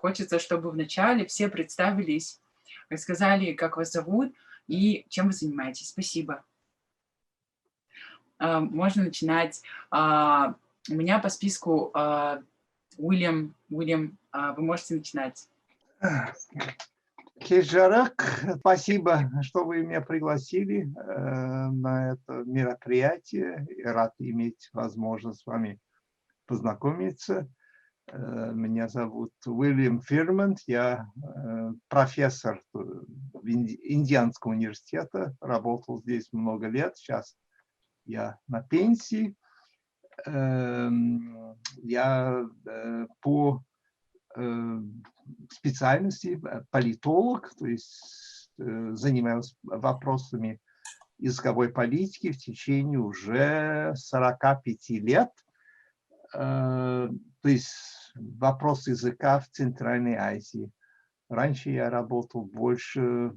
хочется, чтобы вначале все представились, рассказали, как вас зовут и чем вы занимаетесь. Спасибо. Можно начинать. У меня по списку Уильям. Уильям, вы можете начинать. Кежарак, спасибо, что вы меня пригласили на это мероприятие. Рад иметь возможность с вами познакомиться. Меня зовут Уильям Фирмонт, я профессор Индианского университета, работал здесь много лет, сейчас я на пенсии. Я по специальности политолог, то есть занимаюсь вопросами языковой политики в течение уже 45 лет. То есть вопрос языка в Центральной Азии. Раньше я работал больше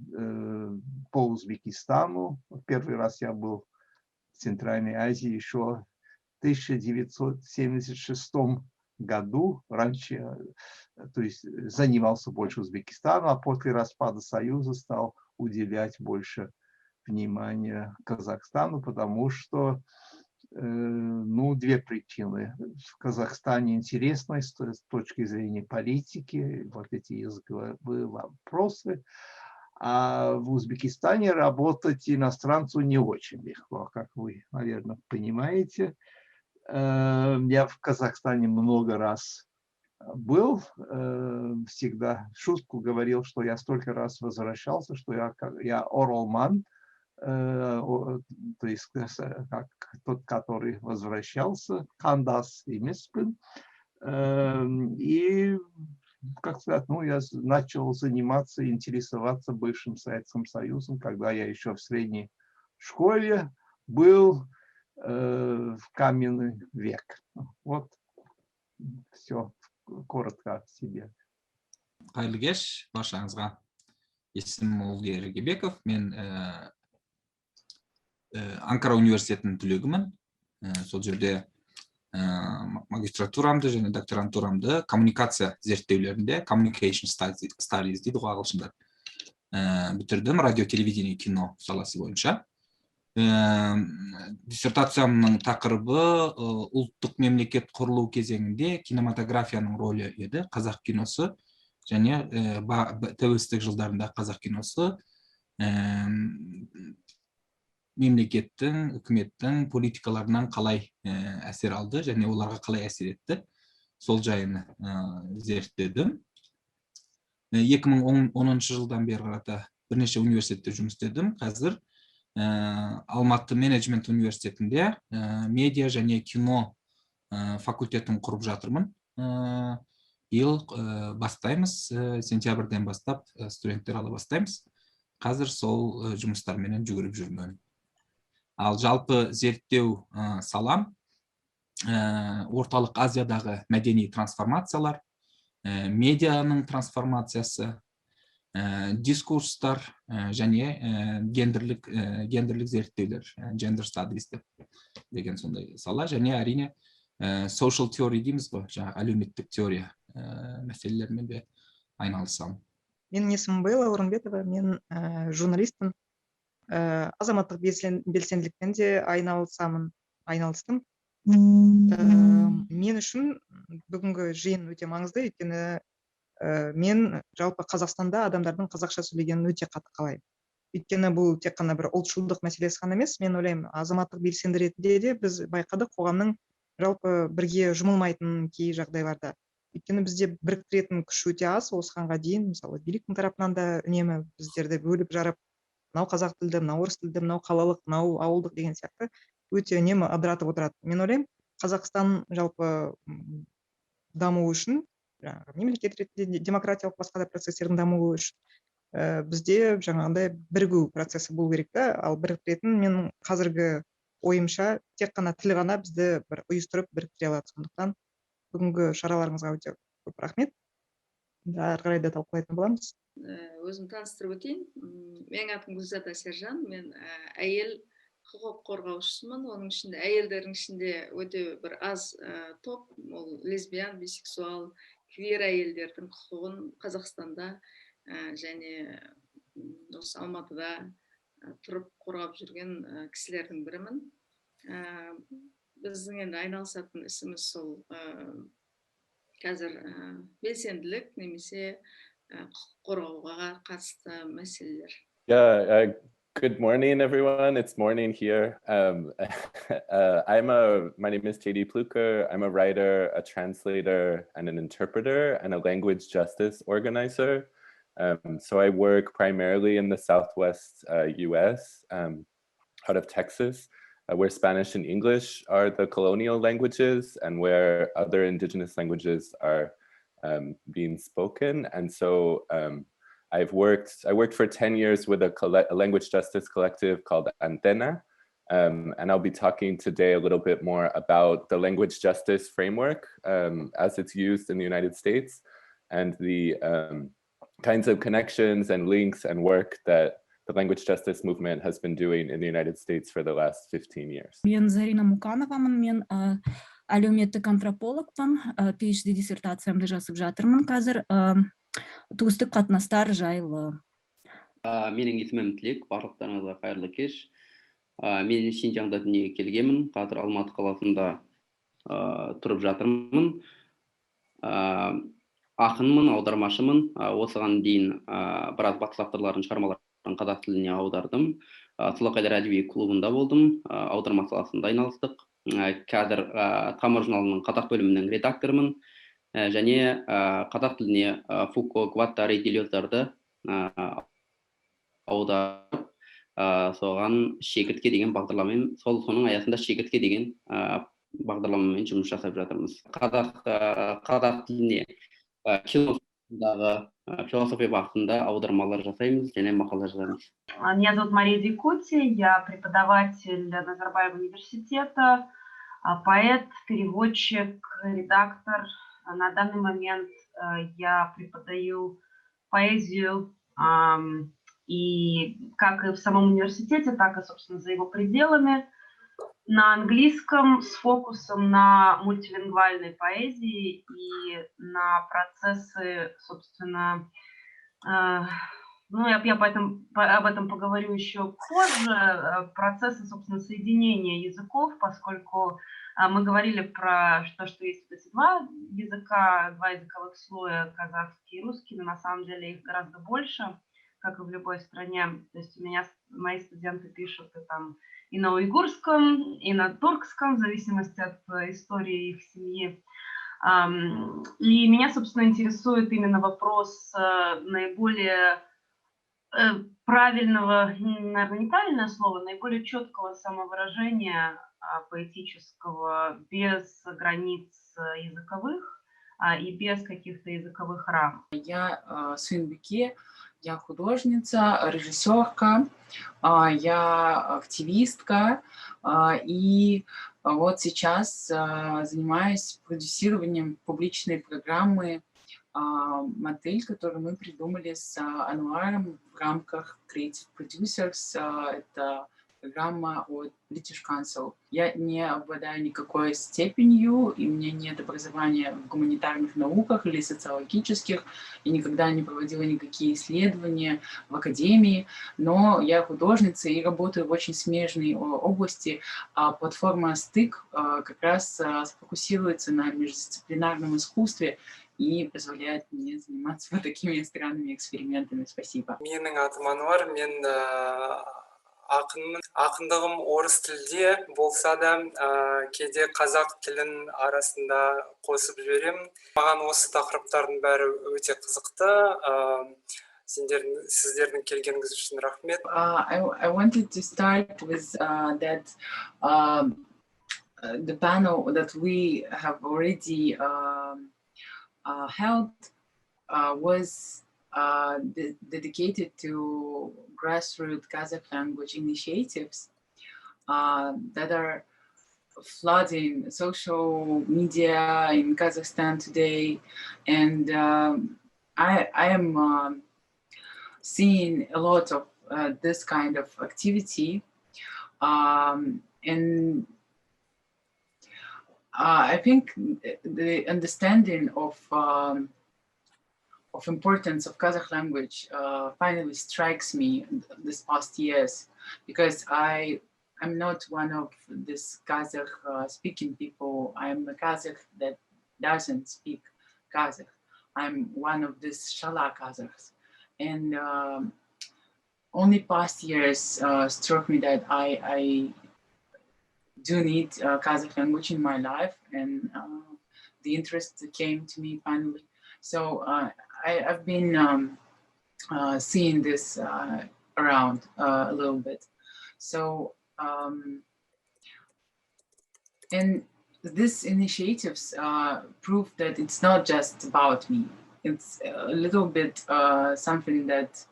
по Узбекистану. Первый раз я был в Центральной Азии еще в 1976 году. Раньше, то есть занимался больше Узбекистаном, а после распада Союза стал уделять больше внимания Казахстану, потому что две причины. В Казахстане интересно с точки зрения политики, вот эти языковые вопросы, а в Узбекистане работать иностранцу не очень легко, как вы, наверное, понимаете. Я в Казахстане много раз был, всегда в шутку говорил, что я столько раз возвращался, что я оралман, то есть как тот, который возвращался, кандас и миспин. И, как сказать, я начал заниматься, интересоваться бывшим Советским Союзом, когда я еще в средней школе был, в каменный век. Вот все коротко о себе. Қайырлы кеш, баршаңызға. Есімім Олдияр Ергебеков. Мен Анкара университетінің түлегімін. Сол жерде магистратурамды және докторантурамды коммуникация зерттеулерінде, communication studies дейді ғой ағылшындар, бітірдім. Радио, телевидение, кино саласы бойынша. Диссертациямның тақырыбы ұлттық мемлекет құрылу кезеңінде кинематографияның рөлі еді. Қазақ киносы және тәуелсіздік жылдарында қазақ киносы мемлекеттің, үкіметтің политикаларынан қалай әсер алды және оларға қалай әсер етті. Сол жайын зерттедім. 2010 жылдан бері қарата бірнеше университетте жұмыс істедім. Қазір Алматы менеджмент университетінде медиа және кино факультетін құрып жатырмын. Биыл бастаймыз, сентябрьден бастап студенттер ала бастаймыз. Қазір сол жұмыстарменен жүгіріп жүрмін. Ал жалпы зерттеу салам орталық Азиядағы мәдени трансформациялар, медианың трансформациясы, дискурстар және гендерлік зерттеулер, gender studies деген сондай сала, және әрине social theory дейміз ғой, жаңағы әлеуметтік теория мәселелерімен де айналысамын. Менің есімім Белла Орынбетова, мен журналистпін. Азаматтық белсенділікпен де айналыстым. Мен үшін бүгінгі жиын өте маңызды, өйткені мен жалпы Қазақстанда адамдардың қазақша сөйлегенін өте қатты қалаймын. Өйткені бұл тек қана бір ұлтшылдық мәселесі ғана емес, мен ойлаймын, азаматтық белсенді ретінде де біз байқадық қоғамның жалпы бірге жұмылмайтын кей жағдайларда. Өйткені бізде біріктіретін күш өте аз, осығанға дейін, мысалы, биліктің тарапынан да үнемі біздерді бөліп жарып, мынау қазақ тілді, мынау орыс тілді, мынау қалалық, мынау ауылдық деген сияқты өте үнемі ыдыратып отырады. Мен ойлаймын, Қазақстан жалпы даму үшін, мемлекет ретінде демократиялық басқа да процестердің дамуы үшін бізде жаңағындай бірігу процесі болу керек та, ал біріктіретін менің қазіргі ойымша тек қана тіл ғана бізді бір ұйыстырып біріктіре алады. Сондықтан бүгінгі шараларыңызға өте көп рахмет. Ары қарай да талқылайтын боламыз. Өзім таныстырып өтейін. Менің атым Гүлзада Сержан, мен әйел құқық қорғаушысымын. Оның ішінде әйелдердің ішінде өте бір аз топ, ол лесбиян, бисексуал, квир әйелдердің құқығын Қазақстанда және осы Алматыда тұрып қорғап жүрген кісілердің бірімін. Біздің енді айналысатын ісіміз сол қазір белсенділік немесе құқық қорғауға қатысты мәселелер. Yeah, good morning, everyone. It's morning here. My name is JD Pluker. I'm a writer, a translator, and an interpreter, and a language justice organizer. So I work primarily in the Southwest US, out of Texas, where Spanish and English are the colonial languages and where other indigenous languages are being spoken. And so I worked for 10 years with a language justice collective called Antena. And I'll be talking today a little bit more about the language justice framework as it's used in the United States and the kinds of connections and links and work that the language justice movement has been doing in the United States for the last 15 years. Мен Зарина Мукановамын, мен әлеуметтік антропологпын, PhD диссертациямды жазып жатырмын қазір туыстық қатынастар жайлы. Менің есімім Тілек, барлықтарыңызға қайырлы кеш. Мен Шинжаңда дүниеге келгенмін, қазір Алматы қаласында тұрып жатырмын. Ақынмын, аудармашымын. Осыған дейін біраз батыс авторлардың шығармаларын қазақ тіліне аудардым. Сылақайлар әдеби клубында болдым, аударма саласында айналыстық. Қазір Тамыр журналының қазақ бөлімінің редакторымын және қазақ тіліне Фуко, Гваттари, Делездарды аударып, соған шегіртке деген бағдарламамен, соның аясында шегіртке деген бағдарламамен жұмыс жасап жатырмыз. Қазақ тіліне кинодағы философия бағытында аудармалар жасаймыз және мақала жазамыз. Меня зовут Мария Дикути, я преподаватель Назарбаева университета, поэт, переводчик, редактор. На данный момент я преподаю поэзию и как и в самом университете, так и, собственно, за его пределами. На английском с фокусом на мультилингвальной поэзии и на процессы, собственно, я об этом поговорю еще позже, процессы, собственно, соединения языков, поскольку мы говорили про то, что есть эти два языковых слоя, казахский и русский, но на самом деле их гораздо больше, как и в любой стране. То есть у меня мои студенты пишут и на уйгурском, и на туркском, в зависимости от истории их семьи. И меня, собственно, интересует именно вопрос наиболее правильного, наверное, неправильное слово, наиболее четкого самовыражения поэтического без границ языковых и без каких-то языковых рамок. Я Сюнбике, я художница, режиссерка, я активистка, и вот сейчас занимаюсь продюсированием публичной программы «Модель», которую мы придумали с Ануаром в рамках Creative Producers. Это программа от British Council. Я не обладаю никакой степенью, и у меня нет образования в гуманитарных науках или социологических, и никогда не проводила никакие исследования в академии, но я художница и работаю в очень смежной области. Платформа «Стык» как раз сфокусируется на междисциплинарном искусстве и позволяет мне заниматься вот такими странными экспериментами. Спасибо. Менің атым Ануар, мен ақынмын. Ақындығым орыс тілде болса да, кейде қазақ тілін арасында қосып жіберемін. Маған осы тақырыптардың бәрі өте қызықты. Сіздердің келгеніңіз үшін рахмет. I wanted to start with that the panel that we have already held was dedicated to grassroots Kazakh language initiatives that are flooding social media in Kazakhstan today. And I am seeing a lot of this kind of activity. And I think the understanding of importance of Kazakh language finally strikes me this past years, because I'm not one of this Kazakh speaking people. I'm a Kazakh that doesn't speak Kazakh. I'm one of these Shala Kazakhs. And only past years struck me that I do need Kazakh language in my life, and the interest came to me finally. So I've been seeing this around a little bit. So, and these initiatives prove that it's not just about me. It's a little bit something that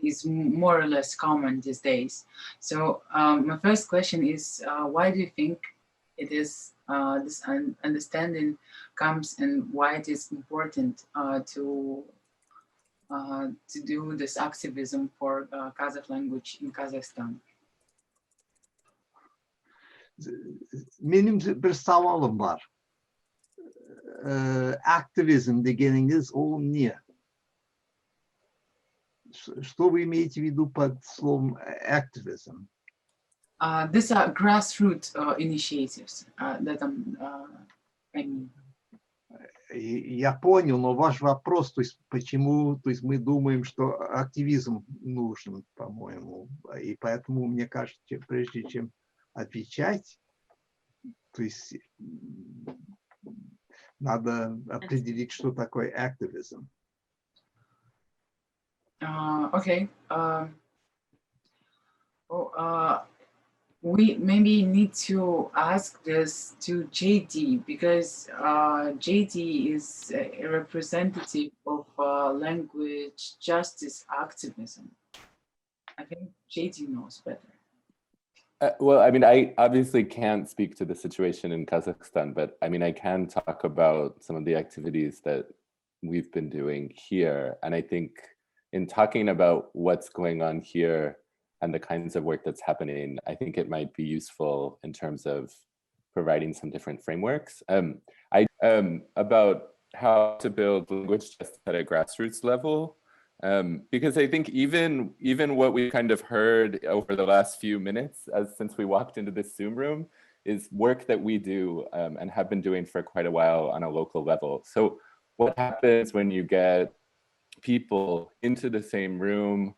is more or less common these days. So my first question is, why do you think it is this understanding comes, and why it is important to do this activism for Kazakh language in Kazakhstan? Benim bir savalım var. Активизм degeniniz o niye? Что вы имеете в виду под словом activism? These are grassroots initiatives that I mean. Я понял, но ваш вопрос, то есть почему, то есть мы думаем, что активизм нужен, по-моему, и поэтому, мне кажется, прежде чем отвечать, то есть надо определить, что такое активизм. Okay. We maybe need to ask this to JD, because JD is a representative of language justice activism. I think JD knows better. Well, I mean, I obviously can't speak to the situation in Kazakhstan, but I mean, I can talk about some of the activities that we've been doing here. And I think in talking about what's going on here and the kinds of work that's happening, I think it might be useful in terms of providing some different frameworks. About how to build language just at a grassroots level. Because I think even what we kind of heard over the last few minutes, since we walked into this Zoom room, is work that we do and have been doing for quite a while on a local level. So what happens when you get people into the same room,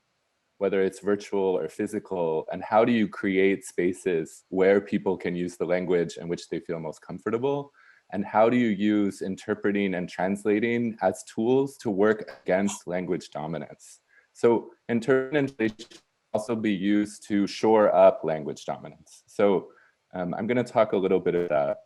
whether it's virtual or physical, and how do you create spaces where people can use the language in which they feel most comfortable? And how do you use interpreting and translating as tools to work against language dominance? So interpretation and translation can also be used to shore up language dominance. So I'm going to talk a little bit about that.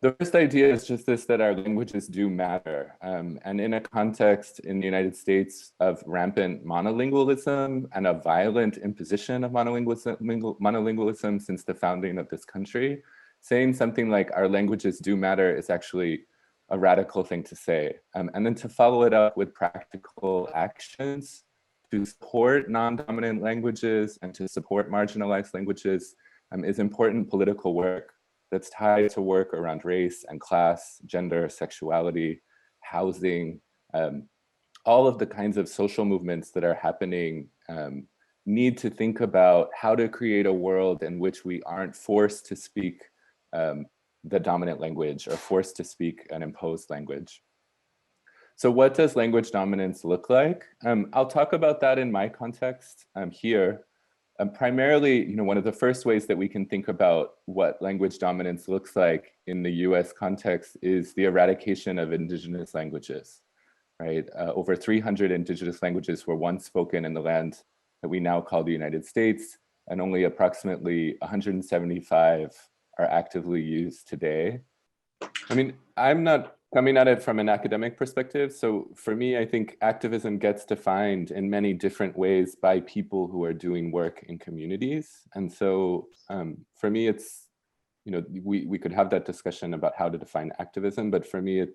The first idea is just this, that our languages do matter. And in a context in the United States of rampant monolingualism and a violent imposition of monolingualism since the founding of this country, saying something like our languages do matter is actually a radical thing to say. And then to follow it up with practical actions to support non-dominant languages and to support marginalized languages is important political work that's tied to work around race and class, gender, sexuality, housing. All of the kinds of social movements that are happening need to think about how to create a world in which we aren't forced to speak the dominant language or forced to speak an imposed language. So what does language dominance look like? I'll talk about that in my context here. Primarily, one of the first ways that we can think about what language dominance looks like in the US context is the eradication of indigenous languages, right? Over 300 indigenous languages were once spoken in the land that we now call the United States, and only approximately 175 are actively used today. I mean, I'm not coming at it from an academic perspective. So for me, I think activism gets defined in many different ways by people who are doing work in communities. And so for me, it's, we could have that discussion about how to define activism, but for me,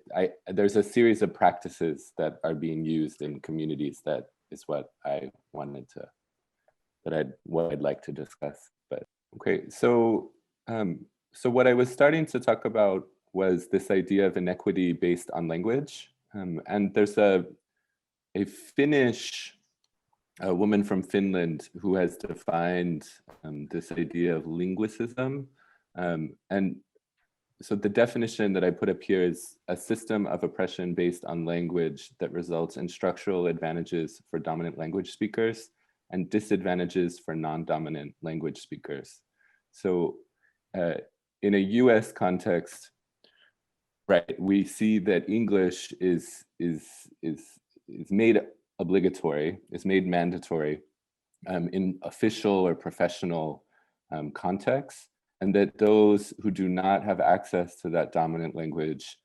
there's a series of practices that are being used in communities that is what I wanted to, what I'd like to discuss. But okay, so so what I was starting to talk about was this idea of inequity based on language. And there's a Finnish woman from Finland who has defined this idea of linguicism. And so the definition that I put up here is a system of oppression based on language that results in structural advantages for dominant language speakers and disadvantages for non-dominant language speakers. So in a US context, right, we see that English is made obligatory, is made mandatory in official or professional contexts, and that those who do not have access to that dominant language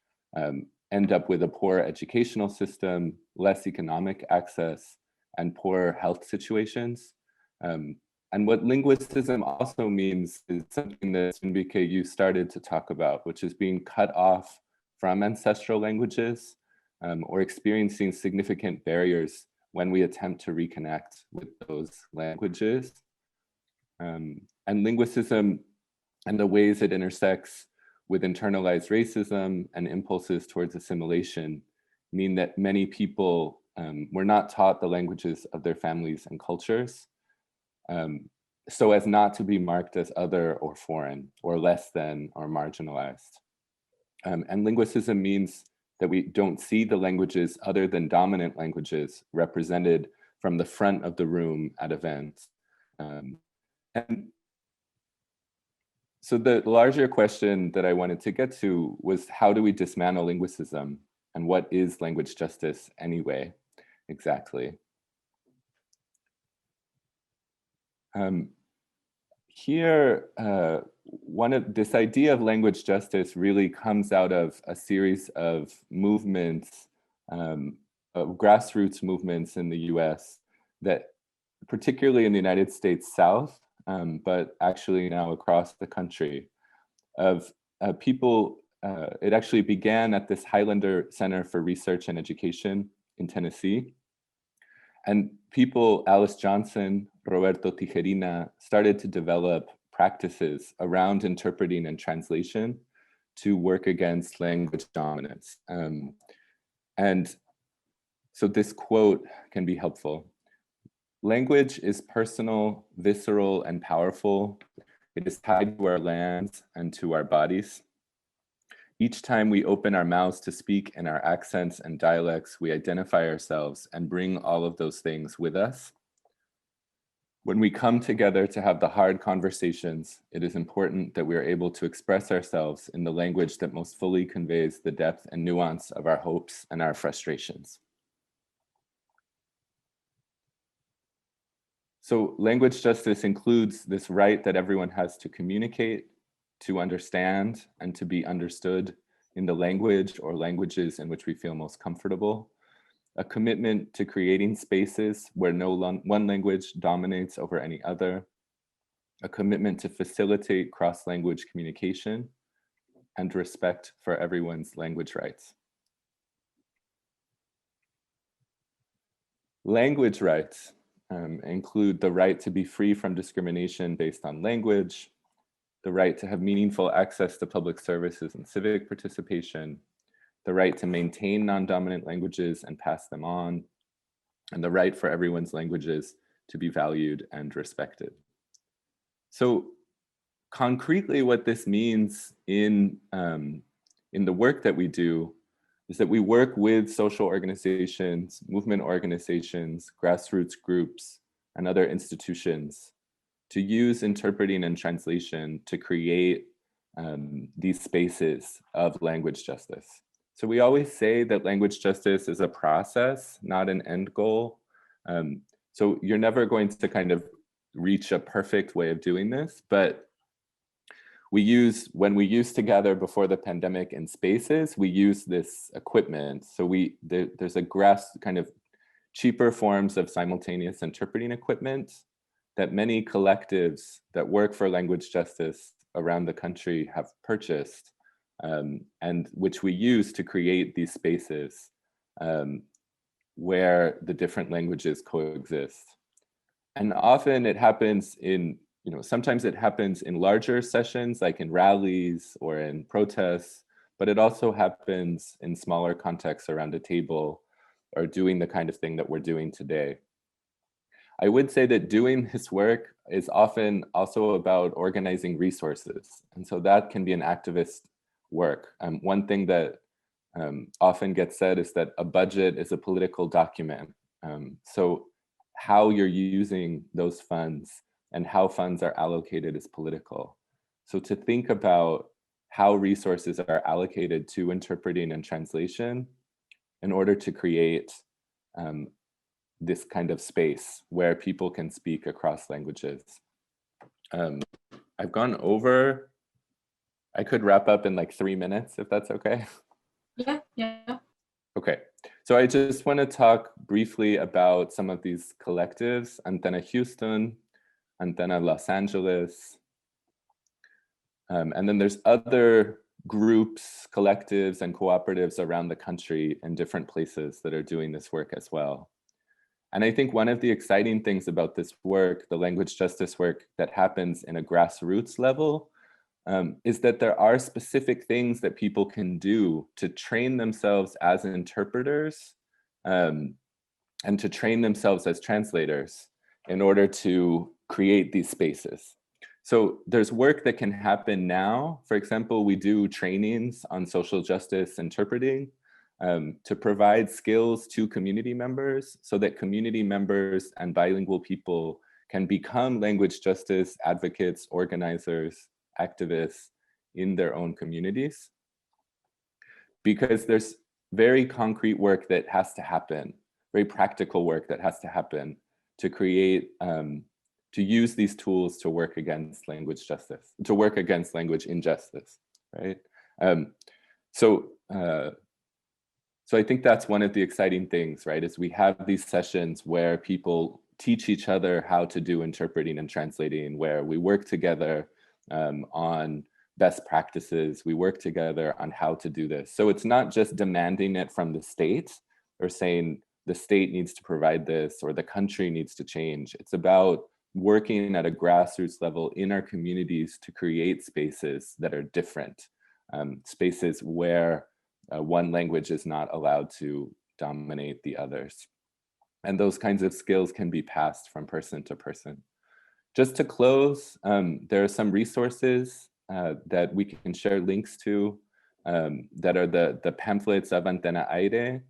end up with a poor educational system, less economic access, and poor health situations. And what linguicism also means is something that Sunbike, you started to talk about, which is being cut off from ancestral languages or experiencing significant barriers when we attempt to reconnect with those languages. And linguicism and the ways it intersects with internalized racism and impulses towards assimilation mean that many people were not taught the languages of their families and cultures, so as not to be marked as other or foreign or less than or marginalized. And linguicism means that we don't see the languages other than dominant languages represented from the front of the room at events. And so the larger question that I wanted to get to was, how do we dismantle linguicism, and what is language justice anyway, exactly? Here, this idea of language justice really comes out of a series of movements, of grassroots movements in the US, that particularly in the United States South, but actually now across the country, of people. It actually began at this Highlander Center for Research and Education in Tennessee. And people, Alice Johnson, Roberto Tijerina, started to develop practices around interpreting and translation to work against language dominance. And so this quote can be helpful. "Language is personal, visceral, and powerful. It is tied to our lands and to our bodies. Each time we open our mouths to speak in our accents and dialects, we identify ourselves and bring all of those things with us. When we come together to have the hard conversations, it is important that we are able to express ourselves in the language that most fully conveys the depth and nuance of our hopes and our frustrations." So language justice includes this right that everyone has to communicate, to understand, and to be understood in the language or languages in which we feel most comfortable, a commitment to creating spaces where no one language dominates over any other, a commitment to facilitate cross-language communication, and respect for everyone's language rights. Language rights include the right to be free from discrimination based on language, the right to have meaningful access to public services and civic participation, the right to maintain non-dominant languages and pass them on, and the right for everyone's languages to be valued and respected. So concretely, what this means in the work that we do is that we work with social organizations, movement organizations, grassroots groups, and other institutions to use interpreting and translation to create these spaces of language justice. So we always say that language justice is a process, not an end goal. So you're never going to kind of reach a perfect way of doing this, but when we use together before the pandemic in spaces, we use this equipment. So there's a kind of cheaper forms of simultaneous interpreting equipment that many collectives that work for language justice around the country have purchased, and which we use to create these spaces where the different languages coexist. And often it happens in sometimes it happens in larger sessions, like in rallies or in protests, but it also happens in smaller contexts around a table or doing the kind of thing that we're doing today. I would say that doing this work is often also about organizing resources. And so that can be an activist work. One thing that often gets said is that a budget is a political document. So how you're using those funds and how funds are allocated is political. So to think about how resources are allocated to interpreting and translation in order to create this kind of space where people can speak across languages. I've gone over. I could wrap up in like 3 minutes if that's okay. Yeah. Okay, so I just want to talk briefly about some of these collectives: Antena Houston, Antena Los Angeles, and then there's other groups, collectives, and cooperatives around the country in different places that are doing this work as well. And I think one of the exciting things about this work, the language justice work that happens in a grassroots level, is that there are specific things that people can do to train themselves as interpreters and to train themselves as translators in order to create these spaces. So there's work that can happen now. For example, we do trainings on social justice interpreting to provide skills to community members so that community members and bilingual people can become language justice advocates, organizers, activists in their own communities. Because there's very concrete work that has to happen, very practical work that has to happen to create, to use these tools to work against language justice, to work against language injustice, right? So I think that's one of the exciting things, right? Is we have these sessions where people teach each other how to do interpreting and translating, where we work together on best practices, we work together on how to do this. So it's not just demanding it from the state or saying the state needs to provide this or the country needs to change. It's about working at a grassroots level in our communities to create spaces that are different, spaces where one language is not allowed to dominate the others. And those kinds of skills can be passed from person to person. Just to close, there are some resources that we can share links to that are the pamphlets of Antena Aire.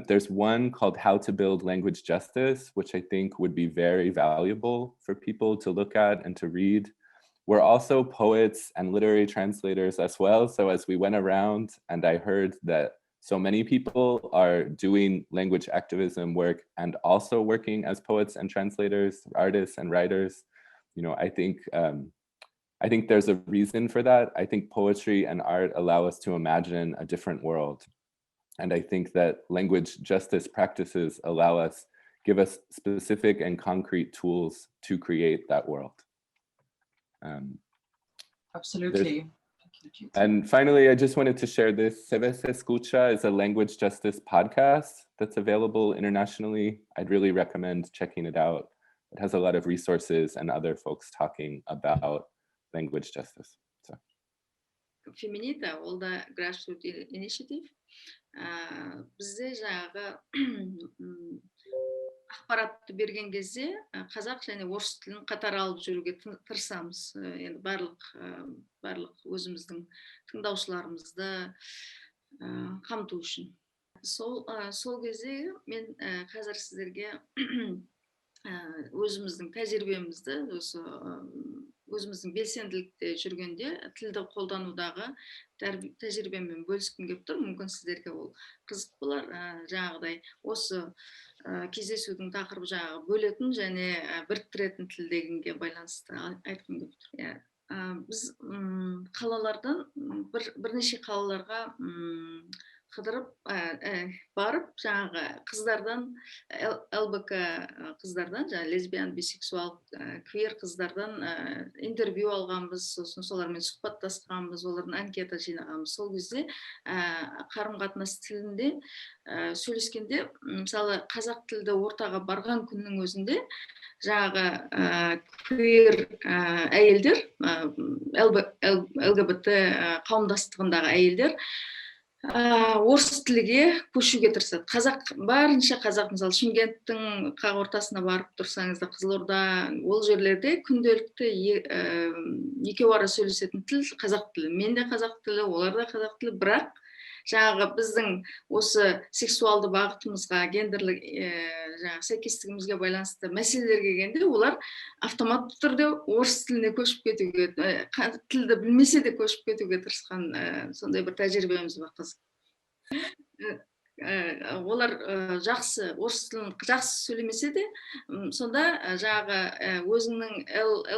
There's one called How to Build Language Justice, which I think would be very valuable for people to look at and to read. We're also poets and literary translators as well. So as we went around and I heard that so many people are doing language activism work and also working as poets and translators, artists and writers, I think there's a reason for that. I think poetry and art allow us to imagine a different world. And I think that language justice practices give us specific and concrete tools to create that world. Absolutely. And finally, I just wanted to share this. Se Ve Se Escucha is a language justice podcast that's available internationally. I'd really recommend checking it out. It has a lot of resources and other folks talking about language justice. So. Feminita, all the grassroots initiative. Бізде жаңағы ақпаратты берген кезде қазақ және орыс тілін қатар алып жүруге тырысамыз. Енді барлық өзіміздің тыңдаушыларымызды қамту үшін. Сол кезде мен қазір сіздерге өзіміздің тәжірибемізді, өзіміздің белсенділікте жүргенде тілді қолданудағы тәжірибемен бөліскім келіп тұр. Мүмкін сіздерге ол қызық болар. Жаңағыдай осы кездесудің тақырыбы жаңағы бөлетін және біріктіретін тіл дегенге байланысты айтқым келіп тұр. Біз қалалардан бірнеше қалаларға қыдырып барып жаңағы қыздардан ЛБК қыздардан жаңағы лесбиян, бисексуал, квир қыздардан интервью алғанбыз, сосын солармен сұхбаттасқанбыз, олардан анкета жинағанбыз. Сол кезде қарым-қатынас тілінде сөйлескенде, мысалы қазақ тілді ортаға барған күннің өзінде жаңағы квир әйелдер, ЛГБТ қауымдастығындағы әйелдер орыс тілге көшуге тырысады. Барынша қазақ, мысалы Шымкенттің қақ ортасына барып тұрсаңыз да, Қызылорда, ол жерлерде күнделікті екеуара ара сөйлесетін тіл қазақ тілі. Мен де қазақ тілі, олар да қазақ тілі, бірақ жаңағы біздің осы сексуалды бағытымызға, гендерлік сәйкестігімізге байланысты мәселелерге келгенде, олар автоматты түрде орыс тіліне көшіп кетуге, тілді білмесе де көшіп кетуге тырысқан сондай бір тәжірибеміз бар қызық. Олар жақсы орыс тілін жақсы сөйлемесе де, сонда жаңағы өзіңнің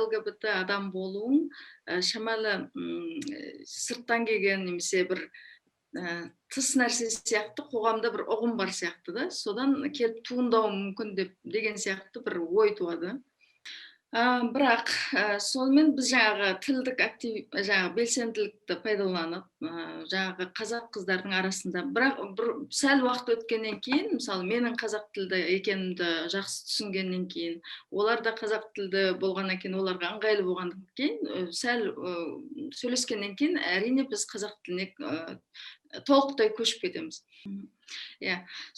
ЛГБТ адам болуың шамалы сырттан келген немесе бір тыс нәрсе сияқты, қоғамда бір ұғым бар сияқты да, содан келіп туындауы мүмкін деген сияқты бір ой туады. Бірақ сонымен біз жаңағы тілдік белсенділікті пайдаланып, жаңағы қазақ қыздардың арасында, бірақ сәл уақыт өткеннен кейін, мысалы менің қазақ тілді екенімді жақсы түсінгеннен кейін, олар да қазақ тілді болғаннан кейін, оларға ыңғайлы болғаннан кейін, сәл сөйлескеннен кейін, әрине біз қазақ тіліне толықтай көшіп кетеміз.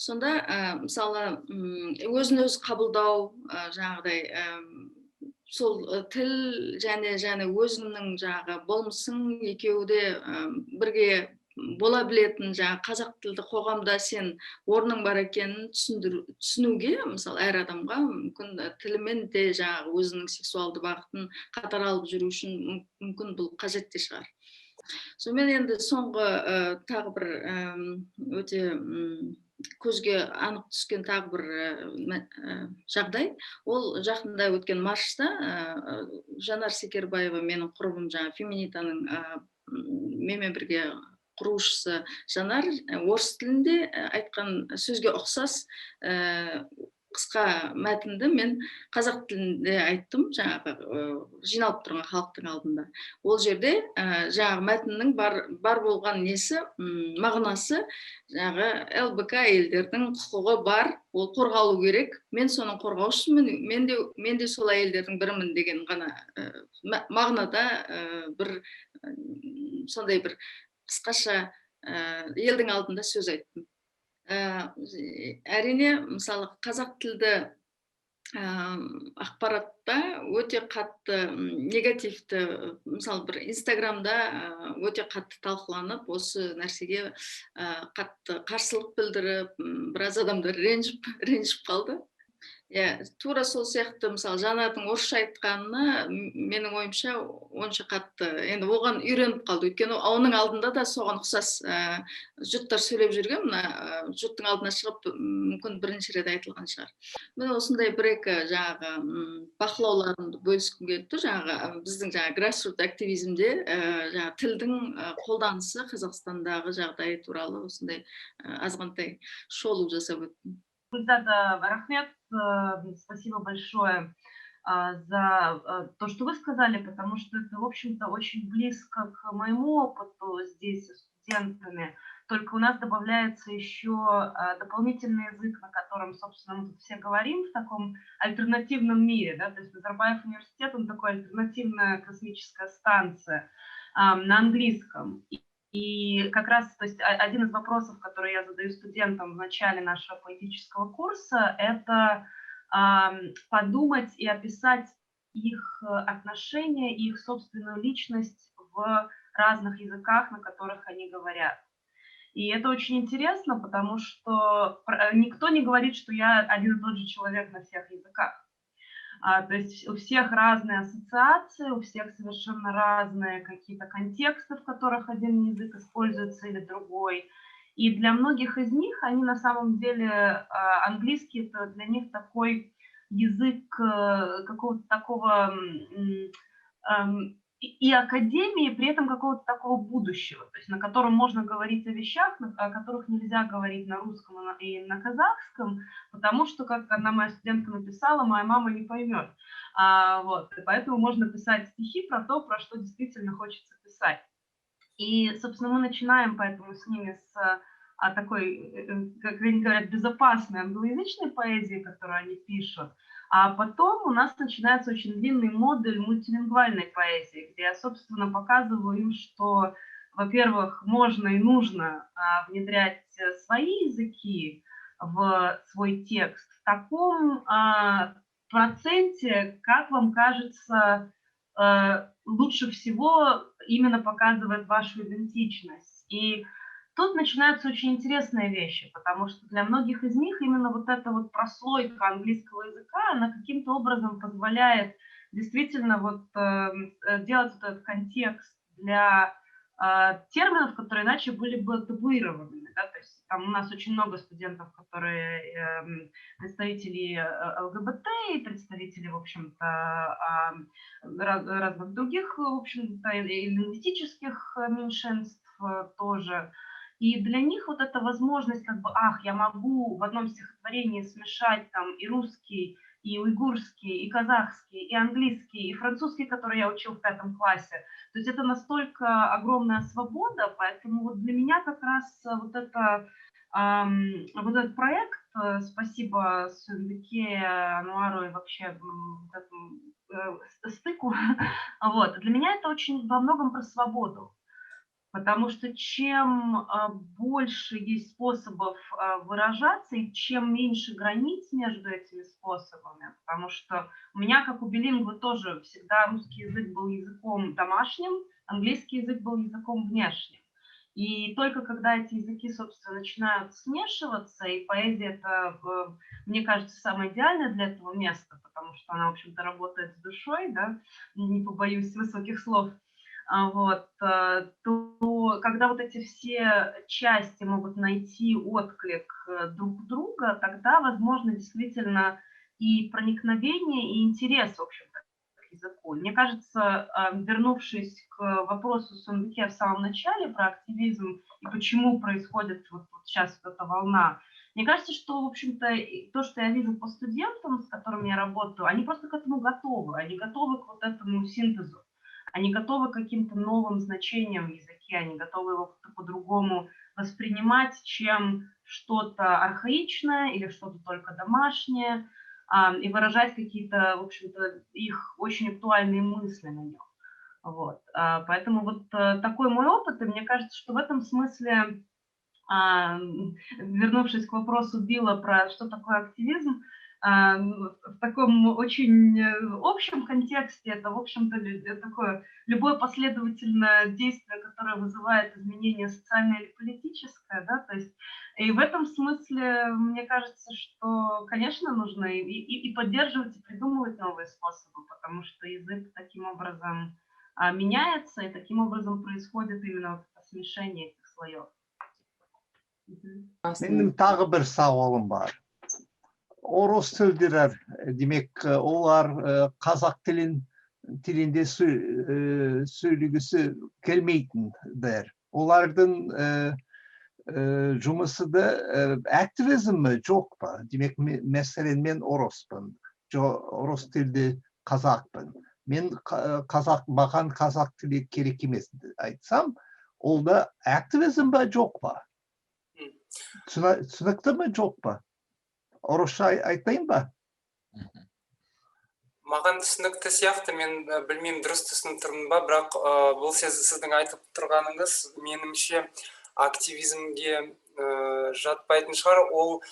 Сонда мысалы өзін өзі қабылдау, жаңағыдай сол тіл және өзіңнің жаңағы болмысың екеуде бірге бола білетін жаңағы қазақ тілді қоғамда сен орның бар екенін түсінуге, мысалы әр адамға мүмкін тілімен де жаңағы өзінің сексуалды бағытын қатар алып жүру үшін мүмкін бұл қажет те шығар. Сонымен енді соңғы тағы бір өте көзге анық түскен тағы бір жағдай, ол жақында өткен маршта Жанар Секербаева, менің құрбым, жаңа Феминитаның менімен бірге құрушысы Жанар, орыс тілінде айтқан сөзге ұқсас қысқа мәтінді мен қазақ тілінде айттым, жаңағы жиналып тұрған халықтың алдында. Ол жерде жаңағы мәтіннің бар болған несі, мағынасы, жаңағы ЛБК әйелдердің құқығы бар, ол қорғалу керек, мен соның қорғаушымын, мен де сол әйелдердің бірімін деген ғана мағынада бір сондай бір қысқаша елдің алдында сөз айттым. Әрине, мысалы қазақ тілді ақпаратта өте қатты негативті, мысалы бір Инстаграмда өте қатты талқыланып, осы нәрсеге қатты қарсылық білдіріп, біраз адамдар ренжіп қалды. Тура сол сияқты, мысалы Жанардың орысша айтқанына менің ойымша онша қатты, енді оған үйреніп қалды. Өйткені оның алдында да соған ұқсас жұрттар сөйлеп жүрген, жұрттың алдына шығып мүмкін бірінші рет айтылған шығар. Мен осындай бір-екі жаңағы бақылауларымды бөліскім келіп тұр, жаңағы біздің жаңағы грассрут активизмде жаңағы тілдің қолданысы Қазақстандағы жағдай туралы осындай азғантай шолу жасап өттім. Гүлзада, рахмет, спасибо большое за то, что вы сказали, потому что это, в общем-то, очень близко к моему опыту здесь с студентами. Только у нас добавляется еще дополнительный язык, на котором, собственно, мы тут все говорим, в таком альтернативном мире. Да? То есть Назарбаев университет, он такой альтернативная космическая станция на английском. И как раз, то есть один из вопросов, который я задаю студентам в начале нашего поэтического курса, это подумать и описать их отношения, их собственную личность в разных языках, на которых они говорят. И это очень интересно, потому что никто не говорит, что я один и тот же человек на всех языках. То есть у всех разные ассоциации, у всех совершенно разные какие-то контексты, в которых один язык используется или другой. И для многих из них, они на самом деле, английский это для них такой язык какого-то такого и академии, при этом какого-то такого будущего, то есть на котором можно говорить о вещах, о которых нельзя говорить на русском и на казахском, потому что, как одна моя студентка написала, моя мама не поймет. Вот, и поэтому можно писать стихи про то, про что действительно хочется писать. И, собственно, мы начинаем поэтому с ними с такой, как они говорят, безопасной англоязычной поэзии, которую они пишут. А потом у нас начинается очень длинный модуль мультилингвальной поэзии, где я, собственно, показываю им, что, во-первых, можно и нужно внедрять свои языки в свой текст в таком проценте, как вам кажется, лучше всего именно показывает вашу идентичность. И тут начинаются очень интересные вещи, потому что для многих из них именно вот эта вот прослойка английского языка, она каким-то образом позволяет действительно вот делать вот этот контекст для терминов, которые иначе были бы табуированными. Да? То есть там у нас очень много студентов, которые представители ЛГБТ и представители, в общем-то, разных других, в общем-то, и лингвистических меньшинств тоже. И для них вот эта возможность, как бы, я могу в одном стихотворении смешать там и русский, и уйгурский, и казахский, и английский, и французский, который я учил в 5 классе. То есть это настолько огромная свобода, поэтому вот для меня как раз вот этот проект, спасибо Сюндыке, Ануару и вообще Стыку, вот, для меня это очень во многом про свободу. Потому что чем больше есть способов выражаться, и чем меньше границ между этими способами, потому что у меня, как у билингва, тоже всегда русский язык был языком домашним, английский язык был языком внешним. И только когда эти языки, собственно, начинают смешиваться, и поэзия это, мне кажется, самое идеальное для этого места, потому что она, в общем-то, работает с душой, да, не побоюсь высоких слов, вот, то когда вот эти все части могут найти отклик друг друга, тогда возможно действительно и проникновение, и интерес, в общем-то, к языку. Мне кажется, вернувшись к вопросу Сундыке в самом начале про активизм и почему происходит вот сейчас вот эта волна, мне кажется, что, в общем-то, то, что я вижу по студентам, с которыми я работаю, они просто к этому готовы, они готовы к вот этому синтезу. Они готовы к каким-то новым значениям в языке, они готовы его как-то по-другому воспринимать, чем что-то архаичное или что-то только домашнее, и выражать какие-то, в общем-то, их очень актуальные мысли на нем. Вот. Поэтому вот такой мой опыт, и мне кажется, что в этом смысле, вернувшись к вопросу Билла про что такое активизм, в таком очень общем контексте это, в общем-то, такое любое последовательное действие, которое вызывает изменение социальное или политическое, да, то есть и в этом смысле мне кажется, что, конечно, нужно и поддерживать, и придумывать новые способы, потому что язык таким образом меняется, и таким образом происходит именно вот это смешение этих слоев. Менің тағы бір сауалым бар. Орыс тілділер, демек, олар қазақ тілінде сөйлегісі келмейтіндер. Олардың жұмысы да активизмі жоқ па? Демек, мәселен, мен орыспын, орыс тілді қазақпын. Маған қазақ тілі керек емес айтсам, ол да активизм ба жоқ па? Түсінікті ме жоқ па? Орысша айтайын ба? Маған түсінікті сияқты, мен білмеймін дұрыс түсініп тұрмын ба, бірақ бұл сіздің айтып тұрғаныңыз меніңше активизмге жатпайтын шығар. Ол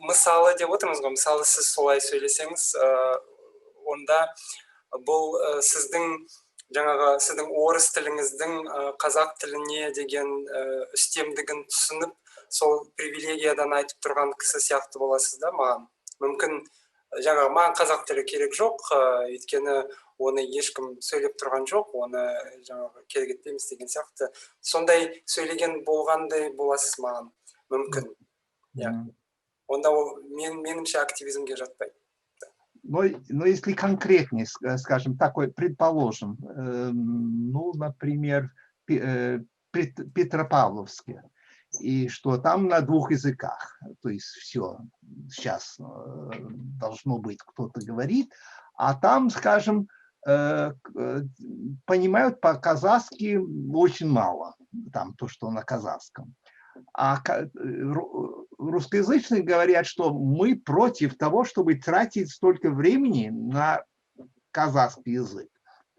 мысалы деп отырмыз ғой, мысалы сіз солай сөйлесеңіз, онда бұл сіздің орыс тіліңіздің қазақ тіліне деген үстемдігін түсініп, сол привилегиядан айтып тұрған кісі сияқты боласыз да маған. Мүмкін маған қазақ тілі керек жоқ, өйткені оны ешкім сөйлеп тұрған жоқ, оны керек етпейміз деген сияқты. Сондай сөйлеген болғандай боласыз маған, мүмкін. Онда ол меніңше активизмге жатпайды. Но если конкретнее, скажем, такой, предположим, ну, например, Петропавловске, и что там на 2 языках, то есть все, сейчас должно быть, кто-то говорит, а там, скажем, понимают по-казахски очень мало, там то, что на казахском. А русскоязычные говорят, что мы против того, чтобы тратить столько времени на казахский язык.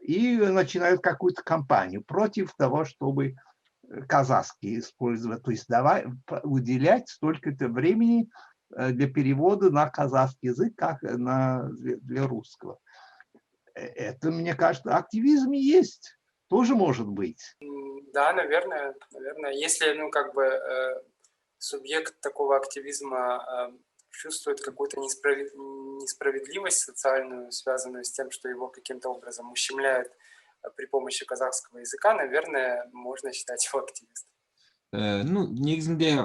И начинают какую-то кампанию против того, чтобы казахский использовать. То есть уделять столько-то времени для перевода на казахский язык, как для русского. Это, мне кажется, активизм есть. Тоже может быть. Да, наверное. Если, ну, как бы субъект такого активизма чувствует какую-то несправедливость социальную, связанную с тем, что его каким-то образом ущемляют при помощи казахского языка, наверное, можно считать его активистом. Ну, негізінде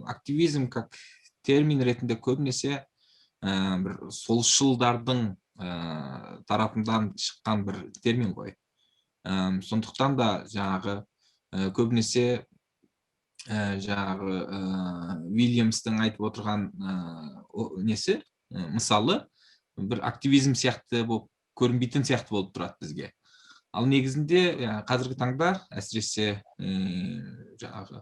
активизм как термин ретінде көбінесе бір солшылдардың тарапынан шыққан бір термин ғой. Сондықтан да жаңағы көбінесе жаңағы Уильямстың айтып отырған несі, мысалы, бір активизм сияқты болып көрінбейтін сияқты болып тұрады бізге. Ал негізінде қазіргі таңда әсіресе жаңағы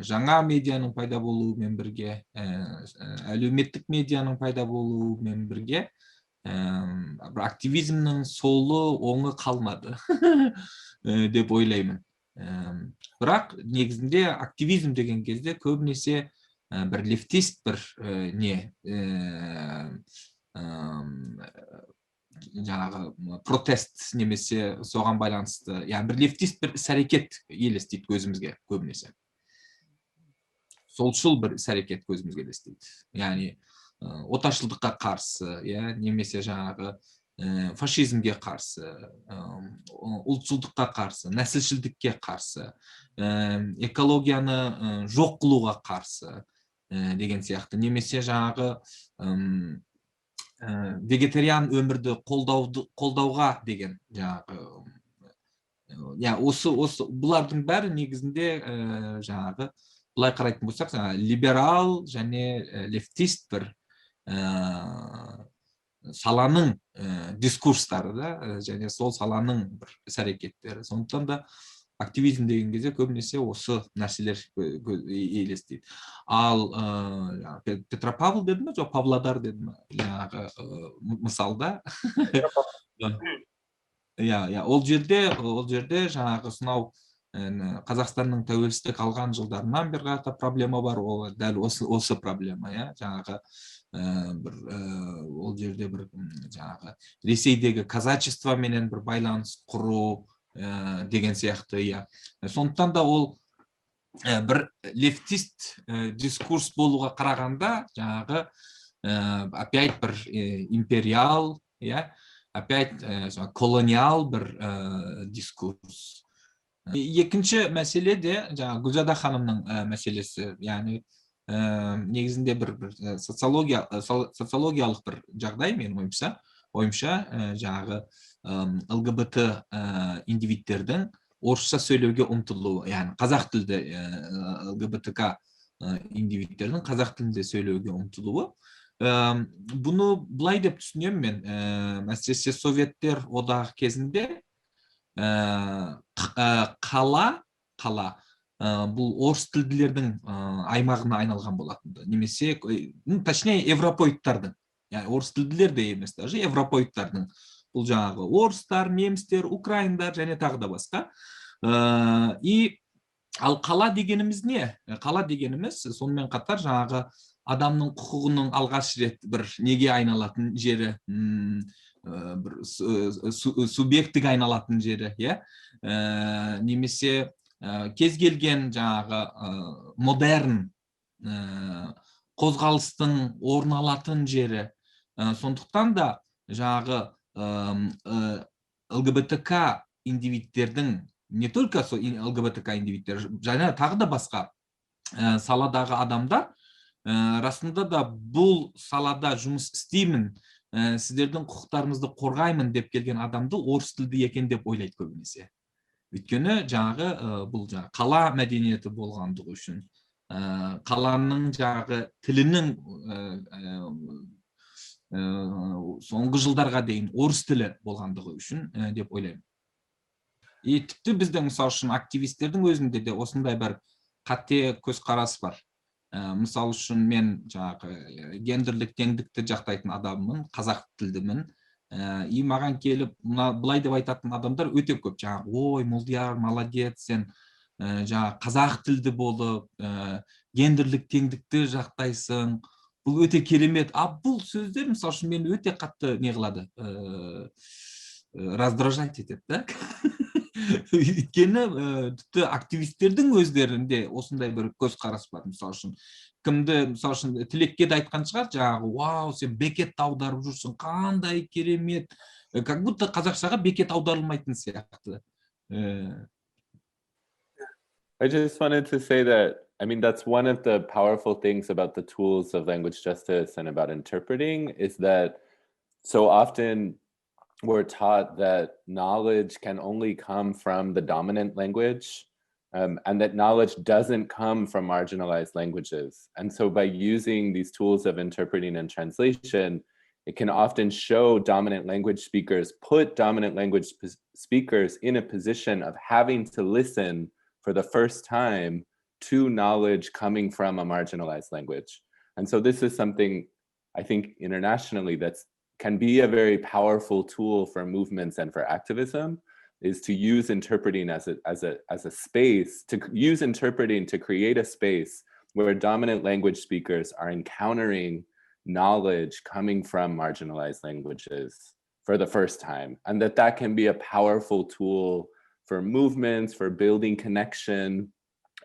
жаңа медианың пайда болуымен бірге, әлеуметтік медианың пайда болуымен бірге активизмнің солы оңы қалмады деп ойлаймын. Бірақ негізінде активизм деген кезде көбінесе бір лефтист бір жаңағы протест немесе соған байланысты, яғни бір лефтист бір іс-әрекет елестейді көзімізге көбінесе. Солшыл бір іс-әрекет көзімізге елестейді. Яғни отаршылдыққа қарсы, немесе жаңағы фашизмге қарсы, ұлтшылдыққа қарсы, нәсілшілдікке қарсы, экологияны жоқ қылуға қарсы деген сияқты, немесе жаңағы вегетариан өмірді қолдауға деген жаңағы, осы бұлардың бәрі негізінде жаңағы бұлай қарайтын болсақ, либерал және лефтист бір саланың дискурстары да, және сол саланың бір іс-әрекеттері. Сондықтан да активизм деген кезде көбінесе осы нәрселер елестейді. Ал Петропавл деді ме, жоқ Павлодар деді ме, жаңағы мысалда. Ол жерде жаңағы сонау Қазақстанның тәуелсіздік алған жылдарынан бері қарата проблема бар, ол дәл осы проблема, жаңағы ол жерде бір жаңағы Ресейдегі казачество менен бір байланыс құру деген сияқты. Сондықтан да ол бір лефтист дискурс болуға қарағанда жаңағы опять бір империал, опять колониал бір дискурс. Екінші мәселе де жаңағы Гүлзада ханымның мәселесі, яғни негізінде бір социологиялық бір жағдай, мен ойымша жаңағы ЛГБТ индивидтердің орысша сөйлеуге ұмтылуы, яғни қазақ тілді ЛГБТК индивидтердің қазақ тілінде сөйлеуге ұмтылуы. Бұны былай деп түсінемін мен, әсіресе Советтер одағы кезінде қала бұл орыс тілділердің аймағына айналған болатынды, немесе, точнее, европоидтардың, яғни орыс тілділер де емес, даже европоидтардың, бұл жаңағы орыстар, немістер, украиндар және тағы да басқа. Ал қала дегеніміз не? Қала дегеніміз сонымен қатар жаңағы адамның құқығының алғаш рет бір неге айналатын жері, бір субъектіге айналатын жері, немесе кез келген жаңағы модерн қозғалыстың орын алатын жері. Сондықтан да жаңағы ЛГБТК индивидтердің, не только ЛГБТК индивидтер, және тағы да басқа саладағы адамдар расында да бұл салада жұмыс істеймін сіздердің құқықтарыңызды қорғаймын деп келген адамды орыс тілді екен деп ойлайды көбінесе. Өйткені жаңағы бұл жаңағы қала мәдениеті болғандығы үшін, қаланың жаңағы тілінің соңғы жылдарға дейін орыс тілі болғандығы үшін деп ойлаймын. Тіпті біздің мысалы үшін активистердің өзінде де осындай бір қате көзқарас бар. Мысалы үшін мен жаңағы гендерлік теңдікті жақтайтын адаммын, қазақ тілдімін. И маған келіп, былай деп айтатын адамдар өте көп. Жаңағы, ой, Молдияр, молодец, сен жаңағы қазақ тілді болып, гендерлік теңдікті жақтайсың. Бұл өте керемет. Бұл сөздер, мысалы үшін, мені өте қатты не қылады, раздражать етеді, да? Өйткені тіпті активистердің өздерінде осындай бір көзқарас бар. Мысалы үшін, кімді, мысалы үшін, Тілекке де айтқан шығар, жаңағы, вау, сен бекет аударып жүрсің, қандай керемет. Как будто қазақшаға бекет аударылмайтын сияқты. I just wanted to say that, I mean, that's one of the powerful things about the tools of language justice and about interpreting is that so often we're taught that knowledge can only come from the dominant language, and that knowledge doesn't come from marginalized languages. And so by using these tools of interpreting and translation, it can often show dominant language speakers, put dominant language speakers in a position of having to listen for the first time to knowledge coming from a marginalized language. And so this is something I think internationally that's can be a very powerful tool for movements and for activism, is to use interpreting as a space, to use interpreting to create a space where dominant language speakers are encountering knowledge coming from marginalized languages for the first time, and that can be a powerful tool for movements, for building connection,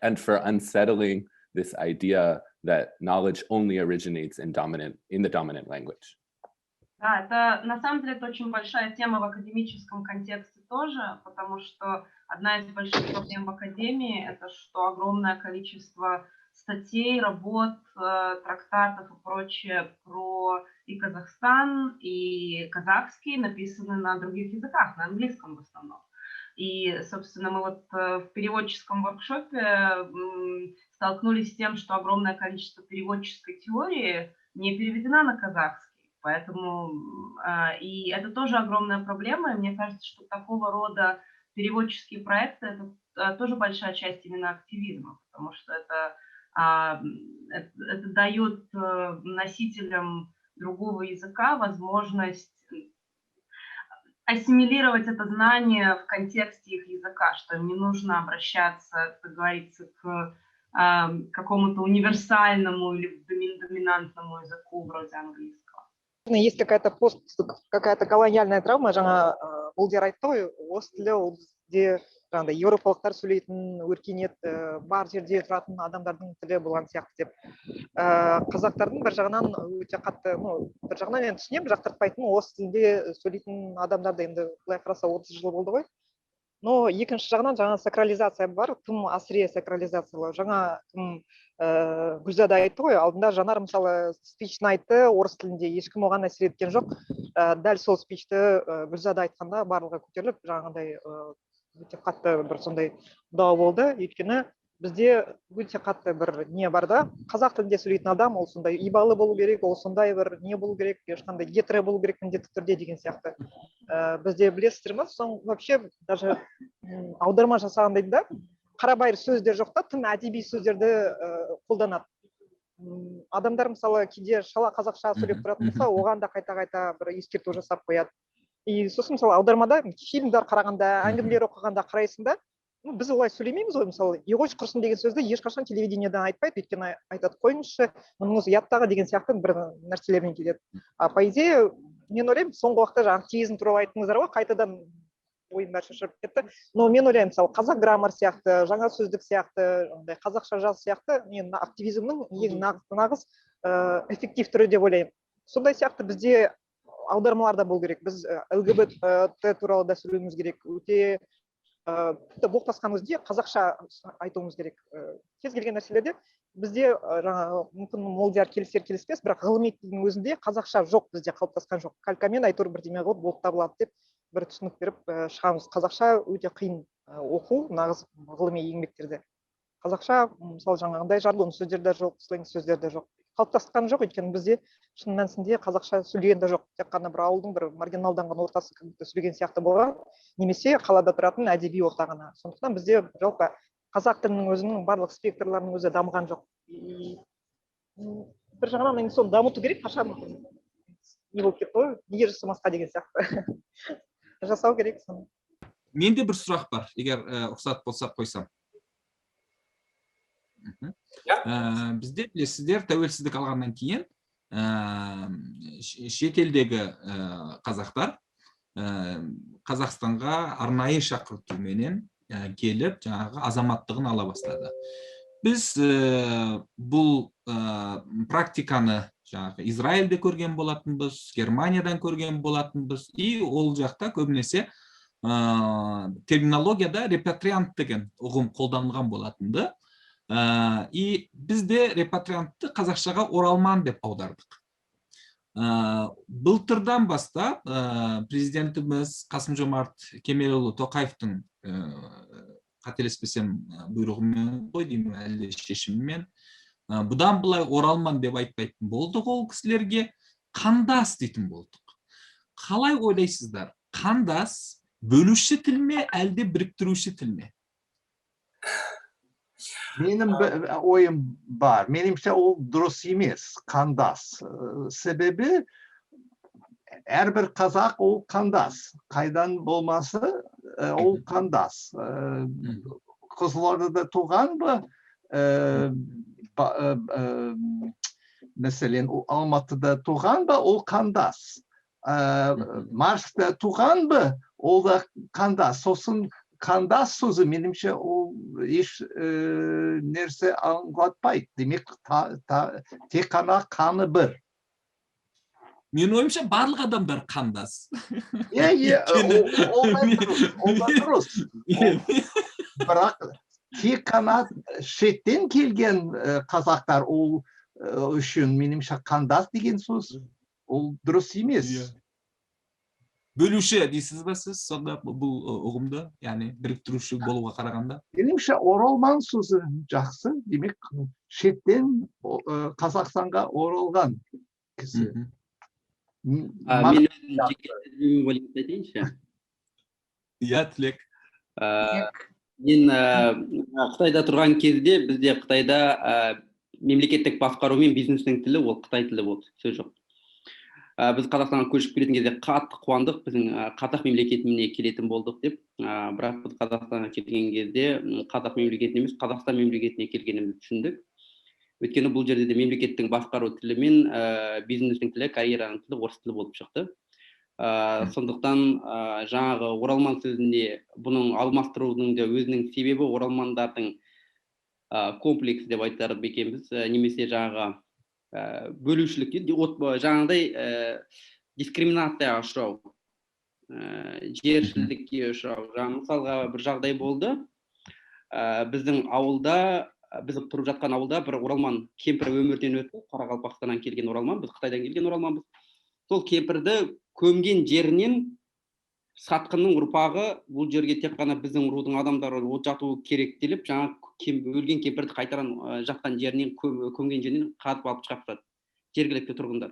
and for unsettling this idea that knowledge only originates in the dominant language. Да, это на самом деле это очень большая тема в академическом контексте тоже, потому что одна из больших проблем в академии это что огромное количество статей, работ, трактатов и прочее про и Казахстан, и казахский написаны на других языках, на английском в основном. И, собственно, мы вот в переводческом воркшопе столкнулись с тем, что огромное количество переводческой теории не переведена на казахский. Поэтому и это тоже огромная проблема. И мне кажется, что такого рода переводческие проекты это тоже большая часть именно активизма, потому что это дает носителям другого языка возможность ассимилировать это знание в контексте их языка, что им не нужно обращаться, как говорится, к какому-то универсальному или доминантному языку вроде английского. Есть какая-то колониальная травма, жаңа Молдияр айтты ғой, орыс тілі ол бізде жаңағыдай еуропалықтар сөйлейтін өркениет бар жерде тұратын адамдардың тілі болған сияқты деп. Қазақтардың бір жағынан өте қатты, бір жағынан мен түсінемін, жақтыртпайтын орыс тілінде сөйлейтін адамдарды енді былай қараса 30 жыл болды ғой. Но екінші жағынан жаңа сакрализация бар, тым асыре сакрализациялау. Жаңа Гүлзада айтты ғой, алдында Жанар мысалы спичін айтты, орыс тілінде ешкім оған әсер еткен жоқ. Дәл сол спичті Гүлзада айтқанда барлығы көтеріліп, жаңағыдай өте қатты бір сондай дау болды. Өйткені бізде өте қатты бір не бар да, қазақ тілінде сөйлейтін адам ол сондай ибалы болу керек, ол сондай бір не болу керек, ешқандай гетеро болу керек міндетті түрде деген сияқты. Бізде білесіздер ме, соң вообще даже аударма жасағанда да қарабайыр сөздер жоқ та, тым әдеби сөздерді қолданады. Адамдар мысалы кейде шала қазақша сөйлеп тұратын болса, оған да қайта-қайта бір ескерту жасап қояды. И сосын мысалы аудармада фильмдер қарағанда, әңгімелер оқығанда қарайсың да, біз олай сөйлемейміз ғой, мысалы иғош құрсын деген сөзді ешқашан телевидениедан айтпайды, өйткені айтады қойыңызшы, мұныңыз ұяттағы деген сияқты бір нәрселермен келеді. По идее, мен ойлаймын, соңғы уақытта жаңа активизм туралы айттыңыздар ғой, қайтадан ойым бәрі шашырап кетті. Но мен ойлаймын, мысалы қазақ граммар сияқты, жаңа сөздік сияқты, қазақша жаз сияқты, мен активизмнің ең нағыз эффектив түрі деп ойлаймын. Сондай сияқты бізде аудармаларда болу керек. Біз ЛГБТ туралы да сөйлеуіміз керек. Өте боқтасқан кезде қазақша айтуымыз керек. Кез келген нәрселерде бізде жаңағы мүмкін молдияр келісер келіспес, бірақ ғылыми тілдің өзінде қазақша жоқ, бізде қалыптасқан жоқ. Калькамен әйтеуір бірдеме қылып болып табылады деп бір түсінік беріп шығамыз. Қазақша өте қиын оқу нағыз ғылыми еңбектерде. Қазақша мысалы жаңағындай жаргон сөздер де жоқ, сленг сөздер де жоқ. Қалыптасқан жоқ, өйткені бізде шын мәнісінде қазақша сөйлеген де жоқ. Тек қана бір ауылдың бір маргиналданған ортасы сөйлеген сияқты болған, немесе қалада тұратын әдеби орта ғана. Сондықтан бізде жалпы қазақ тілінің өзінің барлық спекторларының өзі дамыған жоқ. Бір жағынан енді соны дамыту керек, қашан не болып кетті ғой, неге жасамасқа деген сияқты. Жасау керек соны. Менде бір сұрақ бар, егер рұқсат болса қойсам. Бізде білесіздер, тәуелсіздік алғаннан кейін шетелдегі қазақтар Қазақстанға арнайы шақыртуменен келіп, жаңағы азаматтығын ала бастады. Біз бұл практиканы жаңағы Израильде көрген болатынбыз, Германиядан көрген болатынбыз, и ол жақта көбінесе терминологияда репатриант деген ұғым қолданылған болатынды. И бізде репатриантты қазақшаға оралман деп аудардық. Былтырдан бастап президентіміз Қасым-Жомарт Кемелұлы Тоқаевтың қателеспесем бұйрығымен ғой деймін, әлде шешімімен бұдан былай оралман деп айтпайтын болдық, ол кісілерге қандас дейтін болдық. Қалай ойлайсыздар? Қандас бөлуші тіл ме, әлде біріктіруші тіл ме? Менің ойым бар. Меніңше ол дұрыс емес, қандас. Себебі әрбір қазақ ол қандас. Қайдан болмасы ол қандас. Қызылордада туған ба, мәселен Алматыда туған ба, ол қандас. Марста туған ба, ол да қандас. Сосын қандас сөзі меніңше ол еш нәрсе аңғатпайды. Демек, тек қана қаны бір. Мен ойымша барлық адамдар қандас. Ол да дұрыс. Бірақ тек қана шеттен келген қазақтар ол үшін меніңше қандас деген сөз ол дұрыс емес. Бөлуші дейсіз ба сіз сонда бұл ұғымды, яғни біріктіруші болуға қарағанда? Меніңше оралман сөзі жақсы, демек шеттен Қазақстанға оралған кісі. Мен жеке тәжірибем айтайыншы. Иә, Тілек. Мен Қытайда тұрған кезде бізде Қытайда мемлекеттік басқару мен бизнестің тілі ол Қытай тілі болды, сөз жоқ. Біз Қазақстанға көшіп келетін кезде қатты қуандық, біздің қазақ мемлекетіне келетін болдық деп. Бірақ біз Қазақстанға келген кезде қазақ мемлекетіне емес, Қазақстан мемлекетіне келгенімізді түсіндік. Өйткені бұл жерде де мемлекеттің басқару тілі мен бизнестің тілі, карьераның тілі орыс тілі болып шықты. Сондықтан жаңағы оралман сөзінде бұның алмастырудың да өзінің себебі оралмандардың комплекс деп айтар екенбіз, немесе жаңағы бөлушілік, жаңағыдай дискриминацияға ұшырау, жершілдікке ұшырау. Мысалға бір жағдай болды, біздің ауылда, біз тұрып жатқан ауылда бір оралман кемпір өмірден өтті, Қарақалпақстаннан келген оралман, біз Қытайдан келген оралманбыз. Сол кемпірді көмген жерінен сатқынның ұрпағы бұл жерге тек қана біздің рудың адамдары жатуы керектеліп, жаңа өлген кемпірді қайтаран жатқан жерінен, көмген жерінен қатып алып шығарып жергілікті тұрғындар.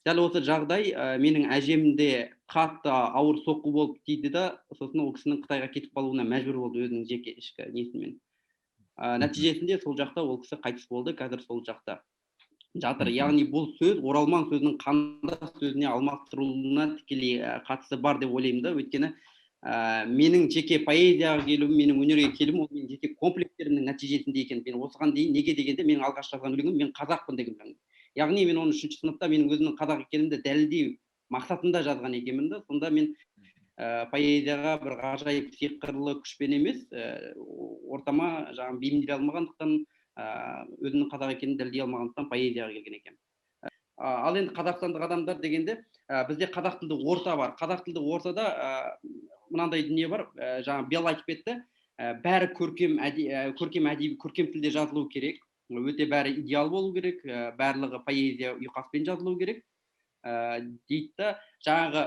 Дәл осы жағдай менің әжемде қатты ауыр соққы болып тиді да, сосын ол кісінің Қытайға кетіп қалуына мәжбүр болды өзінің жеке ішкі несімен. Нәтижесінде сол жақта ол кісі қайтыс болды, қазір сол жақта жатыр. Яғни бұл сөз оралман сөзінің қандас сөзіне алмастырылуына тікелей қатысы бар деп ойлаймын да, өйткені менің жеке поэзияға келуім, менің өнерге келуім, ол менің жеке комплекстерімнің нәтижесінде екен. Мен осыған дейін неге дегенде менің алғаш жазған өлеңім мен қазақпын деген өлең. Яғни мен оны 3-ші сыныпта менің өзімнің қазақ екенімді дәлелдеу мақсатында жазған екенмін да. Сонда мен поэзияға бір ғажайып сиқырлы күшпен емес, ортама жаңағы бейімделе алмағандықтан, өзінің қазақ екенін дәлелдей алмағандықтан поэзияға келген екен. Ал енді қазақстандық адамдар дегенде, бізде қазақ тілді орта бар. Қазақ тілді ортада мынандай дүние бар, жаңа Бел айтып кетті, бәрі көркем тілде жазылу керек. өте бәрі идеал болу керек, барлығы поэзия ұйқаспен жазылу керек дейді да, жаңағы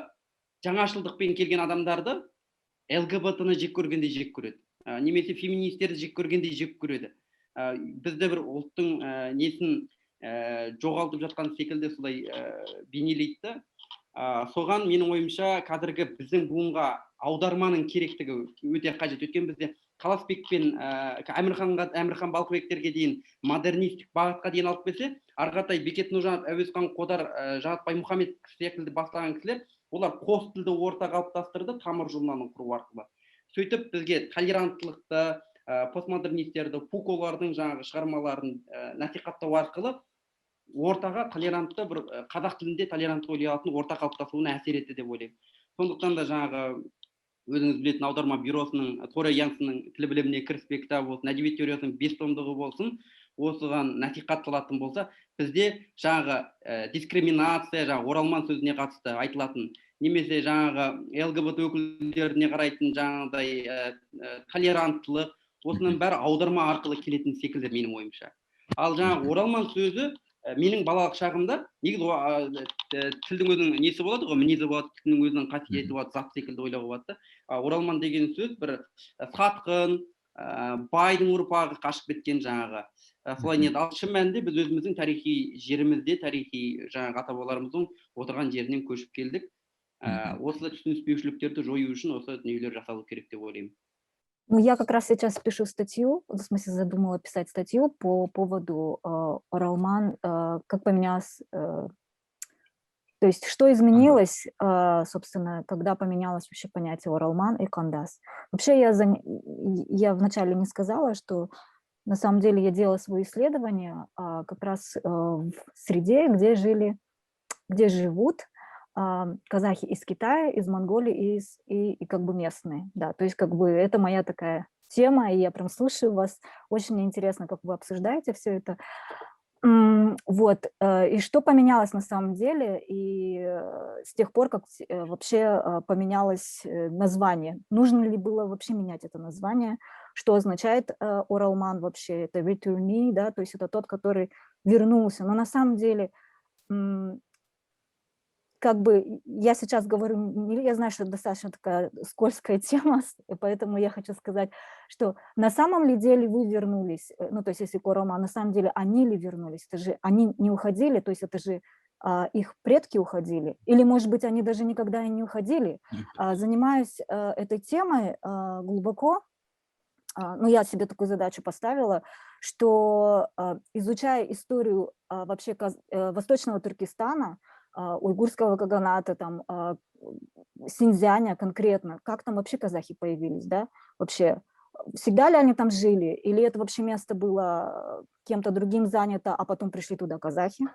жаңашылдықпен келген адамдарды ЛГБТ-ны жек көргендей жек көреді, немесе феминистерді жек көргендей жек көреді. Бізді бір ұлттың несін жоғалтып жатқан секілді солай бейнелейді. Соған менің ойымша қазіргі біздің буынға аударманың керектігі өте қажет. Өткен бізде Қаласбек пен Әмірхан Балқыбектерге дейін модернистік бағытқа дейін алып келсе, арғатай Бекет Нұржанов, Әуезхан Қодар, Жанат Баймұхамед секілді бастаған кісілер, олар қос тілді орта қалыптастырды тамыр журналын құру арқылы. Сөйтіп бізге толеранттылықты, постмодернистерді, Фуколардың жаңағы шығармаларын насихаттау арқылы ортаға толерантты бір қазақ тілінде толерантты ойлай алатын орта қалыптасуына әсер етті деп ойлаймын. Сондықтан да жаңағы өзіңіз білетін аударма бюросының Торе Янсеннің тіл біліміне кіріспе кітабы болсын, әдебиет теориясының 5 томдығы болсын, осыған насихатталатын болса, бізде жаңағы дискриминация, жаңағы оралман сөзіне қатысты айтылатын, немесе жаңағы ЛГБТ өкілдеріне қарайтын жаңағыдай толеранттылық, осының бәрі аударма арқылы келетін секілді менің ойымша. Ал жаңағы оралман сөзі менің балалық шағымда негізі тілдің өзінің несі болады ғой, мінезі болады, тілдің өзінің қасиеті болады, зат секілді ойлауға болады. Оралман деген сөз бір сатқын, байдың ұрпағы қашып кеткен жаңағы. Солай неді. Ал шын мәнінде біз өзіміздің тарихи жерімізде, тарихи жаңағы ата-бабаларымыздың отырған жерінен көшіп келдік. Осы түсініспеушіліктерді жою үшін осы дүниелер жасалу керек деп ойлаймын. Ну, я как раз сейчас пишу статью, в смысле задумала писать статью по поводу Оралман, как поменялось, то есть что изменилось, собственно, когда поменялось вообще понятие Оралман и Кандас. Вообще я вначале не сказала, что на самом деле я делала свои исследования как раз в среде, где живут казахи из Китая, из Монголии и как бы местные, да, то есть как бы это моя такая тема, и я прям слушаю вас, очень мне интересно, как вы обсуждаете все это, вот, и что поменялось на самом деле, и с тех пор, как вообще поменялось название, нужно ли было вообще менять это название, что означает Оралман вообще, это returnee, да, то есть это тот, который вернулся, но на самом деле как бы я сейчас говорю, я знаю, что это достаточно такая скользкая тема, поэтому я хочу сказать, что на самом ли деле вы вернулись, ну, то есть если Оралман, на самом деле они ли вернулись, это же они не уходили, то есть это же их предки уходили, или, может быть, они даже никогда и не уходили. Занимаюсь этой темой глубоко, ну, я себе такую задачу поставила, что изучая историю вообще Восточного Туркестана, уйгурского каганата, там, Синьцзяня конкретно, как там вообще казахи появились, да, вообще, всегда ли они там жили, или это вообще место было кем-то другим занято, а потом пришли туда казахи,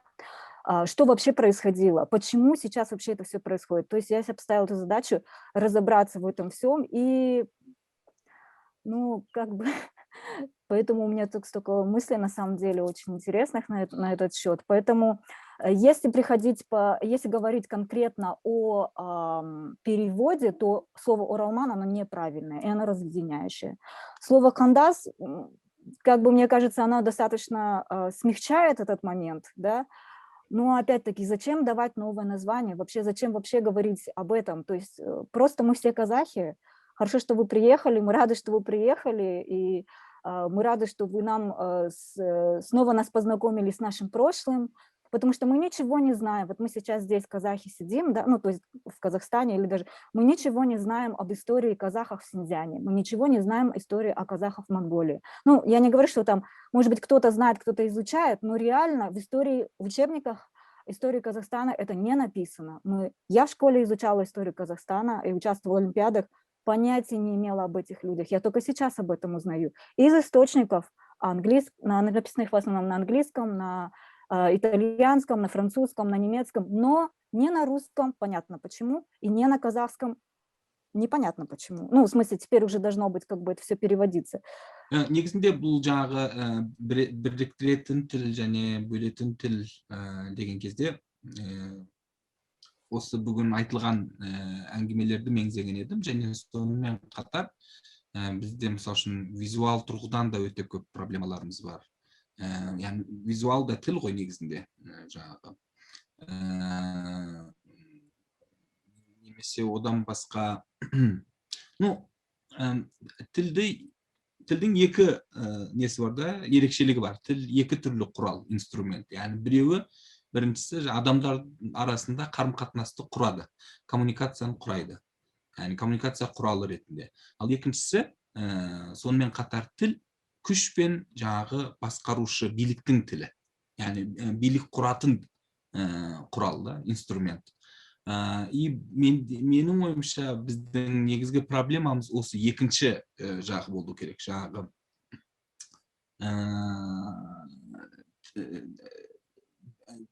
что вообще происходило, почему сейчас вообще это все происходит, то есть я себе поставила эту задачу разобраться в этом всем, и, ну, как бы, поэтому у меня тут столько мыслей, на самом деле, очень интересных на этот счет, поэтому если если говорить конкретно о переводе, то слово Оралман, оно неправильное, и оно разъединяющее. Слово Кандас, как бы мне кажется, оно достаточно смягчает этот момент, да, но опять-таки, зачем давать новое название, вообще зачем вообще говорить об этом, то есть просто мы все казахи, хорошо, что вы приехали, мы рады, что вы приехали, и мы рады, что вы снова нас познакомили с нашим прошлым, потому что мы ничего не знаем. Вот мы сейчас здесь, казахи, сидим, да, ну, то есть в Казахстане, или даже мы ничего не знаем об истории казахов в Синьцзяне, мы ничего не знаем истории о казахах в Монголии. Ну, я не говорю, что там, может быть, кто-то знает, кто-то изучает, но реально в учебниках истории Казахстана это не написано. Я в школе изучала историю Казахстана и участвовала в олимпиадах, понятия не имела об этих людях. Я только сейчас об этом узнаю. Из источников написанных в основном на английском, на итальянском, на французском, на немецком, но не на русском, понятно почему, и не на казахском, непонятно почему. Ну, в смысле, теперь уже должно быть как бы это все переводиться. Негізінде бұл жаңағы біріктіретін тіл және бөлетін тіл деген кезде осы бүгін айтылған әңгімелерді меңзеген едім, және сонымен қатар бізде мысалы үшін визуал тұрғыдан да өте көп проблемаларымыз бар. яғни визуал да тіл ғой негізінде жаңағы. Немесе одан басқа тілдің екі несі бар да, ерекшелігі бар. Тіл екі түрлі құрал, инструмент. Яғни біреуі, біріншісі адамдар арасында қарым-қатынасты құрады, коммуникацияны құрайды. Яғни коммуникация құралы ретінде. Ал екіншісі, сонымен қатар тіл күш пен жаңағы басқарушы биліктің тілі. Яғни билік құратын құрал да, инструмент. И менің ойымша біздің негізгі проблемамыз осы екінші жағы болу керек. Жаңағы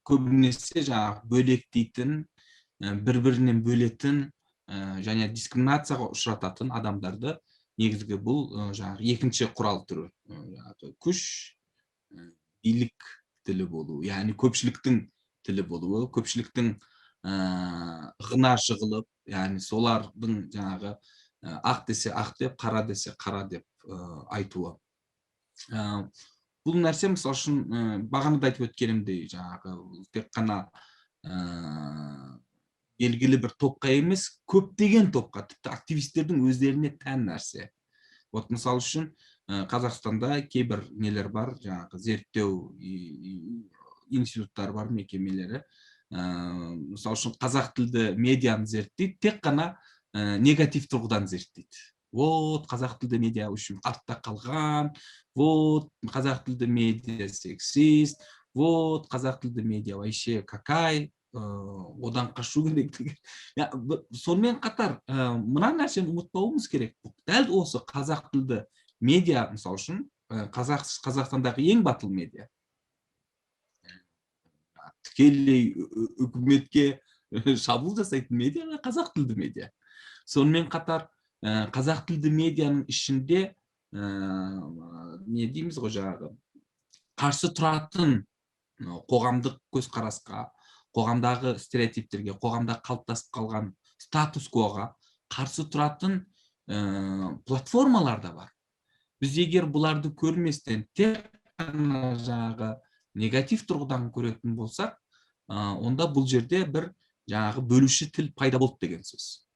көбінесе жаңағы бөлектейтін, бір-бірінен бөлетін және дискриминацияға ұшырататын адамдарды негізгі бұл жаңағы екінші құрал түрі. Күш, билік тілі болу, яғни көпшіліктің тілі болуы, көпшіліктің ғына жығылып, яғни солардың жаңағы ақ десе ақ деп, қара десе қара деп айтуы. Бұл нәрсе, мысалы үшін, бағанада айтып өткенімдей, жаңағы тек қана белгілі бір топқа емес, көптеген топқа, тіпті активистердің өздеріне тән нәрсе. Вот мысалы үшін Қазақстанда кейбір нелер бар, жаңағы зерттеу институттар бар, мекемелері. Мысалы үшін қазақ тілді медианы зерттейді, тек қана негатив тұрғыдан зерттейді. Вот қазақ тілді медиа үшін артта қалған, вот қазақ тілді медиа сексист, вот қазақ тілді медиа вообще какай, одан қашу керек деген. Сонымен қатар мына нәрсені ұмытпауымыз керек. Дәл осы қазақ тілді медиа, мысалы үшін, Қазақстандағы ең батыл медиа. Тікелей үкіметке шабуыл жасайтын медиа қазақ тілді медиа. Сонымен қатар қазақ тілді медианың ішінде не дейміз ғой, жаңағы қарсы тұратын қоғамдық көзқарасқа, қоғамдағы стереотиптерге, қоғамда қалыптасып қалған статус-квоға қарсы тұратын платформалар да бар. Біз егер бұларды көрместен тек қана жаңағы негатив тұрғыдан көретін болсақ, онда бұл жерде бір жаңағы бөлуші тіл пайда болды деген сөз.